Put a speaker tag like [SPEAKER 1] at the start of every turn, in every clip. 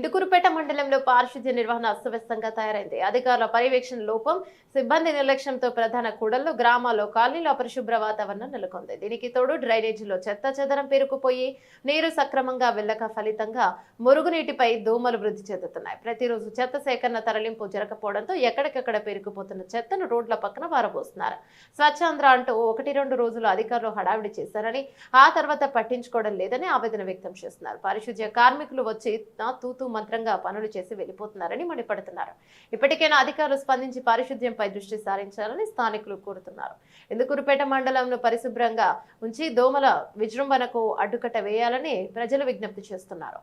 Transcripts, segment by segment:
[SPEAKER 1] ఇందుకూరుపేట మండలంలో పారిశుద్ధ్య నిర్వహణ అస్తవ్యస్తంగా తయారైంది. అధికారుల పర్యవేక్షణ లోపం, సిబ్బంది నిర్లక్ష్యంతో ప్రధాన కూడళ్లు, గ్రామాల్లో కాలనీలో అపరిశుభ్ర వాతావరణం నెలకొంది. దీనికి తోడు డ్రైనేజీలో చెత్త చెదరం పేరుకుపోయి నీరు సక్రమంగా వెళ్లక ఫలితంగా మురుగునీటిపై దోమలు వృద్ధి చెందుతున్నాయి. ప్రతిరోజు చెత్త సేకరణ తరలింపు జరగకపోవడంతో ఎక్కడికక్కడ పేరుకుపోతున్న చెత్తను రోడ్ల పక్కన పారబోస్తున్నారు. స్వచ్ఛాంధ్ర అంటూ 1-2 రోజులు అధికారులు హడావిడి చేశారని, ఆ తర్వాత పట్టించుకోవడం లేదని ఆవేదన వ్యక్తం చేస్తున్నారు. పారిశుద్ధ్య కార్మికులు వచ్చి తూతూ మంత్రంగా పనులు చేసి వెళ్లిపోతున్నారని మండిపడుతున్నారు. ఇప్పటికైనా అధికారులు స్పందించి పారిశుద్ధ్యంపై దృష్టి సారించాలని స్థానికులు కోరుతున్నారు. ఇందుకూరుపేట మండలంలో పరిశుభ్రంగా ఉంచి దోమల విజృంభణకు అడ్డుకట్ట వేయాలని ప్రజలు విజ్ఞప్తి చేస్తున్నారు.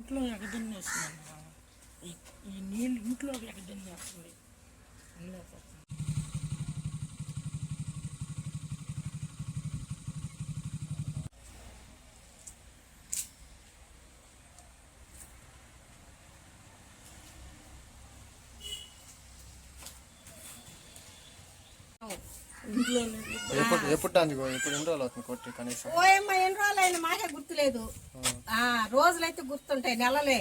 [SPEAKER 2] ఇంట్లో ఎగదన్నేస్తున్నాను. ఈ నీళ్ళు ఇంట్లో ఎగదన్నేస్తుంది.
[SPEAKER 3] ఎప్పుడు ఎన్ని రోజులు అవుతుంది కొట్టి కనీసం?
[SPEAKER 4] ఓయమ్మ ఎన్ని రోజులు అయినా మాకే గుర్తులేదు. రోజులైతే గుర్తుంటాయి, నెలలే.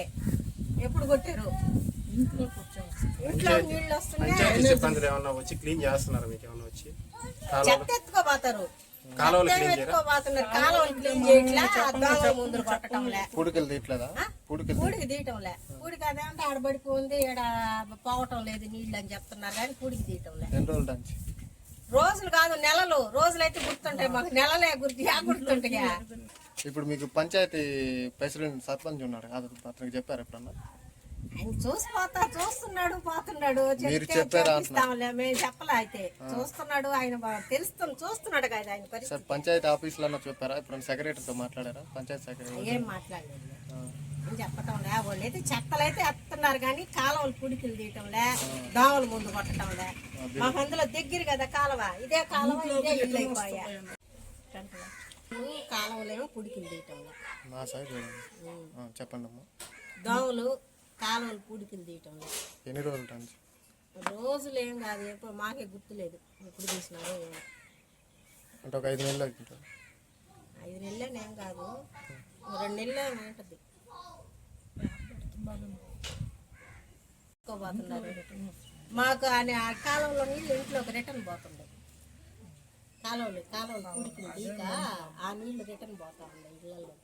[SPEAKER 4] ఎప్పుడు కొట్టారు? ఇంట్లో నీళ్ళు వస్తున్నాయి.
[SPEAKER 3] సిబ్బంది ఏమన్నా వచ్చి క్లీన్ చేస్తున్నారు? మీకు ఏమన్నా వచ్చి
[SPEAKER 4] చెత్త ఎత్తుకోపోతారు,
[SPEAKER 3] కాలువలు
[SPEAKER 4] ఎత్తుకోపోతున్నారు. కాలువలు క్లీన్ చేయట్లే, దోమల ముందు పట్టడంలే,
[SPEAKER 3] పూడికలు తీయట్లేదా?
[SPEAKER 4] పూడికి తీయటంలే. పూడికి అదేమంటే ఆడబడిపోయింది, ఈడ పోవటం లేదు నీళ్ళు అని చెప్తున్నారు కానీ పూడికి తీయటంలే.
[SPEAKER 3] ఎన్ని రోజులు డాన్స్?
[SPEAKER 4] రోజులు కాదు, నెలలు. రోజులైతే గుర్తుంటాయి మాకు, నెలలే గుర్తుంటాయి.
[SPEAKER 3] ఇప్పుడు మీకు పంచాయతీ ప్రెసిడెంట్ సర్పంచ్ ఉన్నాడు, అతనికి చెప్పారు ఎప్పుడన్నా?
[SPEAKER 4] ఆయన చూస్తున్నాడు, పోతున్నాడు. మేము చెప్పలే, అయితే చూస్తున్నాడు ఆయన, చూస్తున్నాడు కదా ఆయన పరిస్థితి.
[SPEAKER 3] పంచాయతీ ఆఫీసులో చెప్పారా? ఇప్పుడు సెక్రటరీతో మాట్లాడారా? పంచాయతీ సెక్రటరీ
[SPEAKER 4] ఏం మాట్లాడలేదు, చెప్పటంలే. వాళ్ళు అయితే చెత్తలు అయితే ఎత్తున్నారు కానీ కాలువలు పుడికిలు తీయటంలే, దోమల ముందు కొట్టడంలే. మాకు అందులో దగ్గర కదా కాలువ, ఇదే కాలువ, ఇదే ఇల్లు అయిపోయా. కాలువలేమో పుడికిలు తీయటంలే.
[SPEAKER 3] నా సైడ్ చెప్పండి అమ్మా.
[SPEAKER 4] దోమలు కాలువలు పుడికిలు తీయటంలే.
[SPEAKER 3] ఎన్ని రోజులు డాన్స్?
[SPEAKER 4] రోజులు ఏం కాదు, ఎప్పుడు మాకే గుర్తులేదు ఎప్పుడు తీసినారో.
[SPEAKER 3] అంటే ఒక 5 నెలలు అవుతుంటారు.
[SPEAKER 4] 5 నెలలేం కాదు, 2 నెలలే ఉంటుంది. మాకు ఆ కాలంలో నీళ్ళు ఇంట్లోకి రిటర్న్ పోతుండే. కాలువలు పుడికింది, ఆ నీళ్లు రిటర్న్ పోతా ఉండే ఇళ్ళల్లో.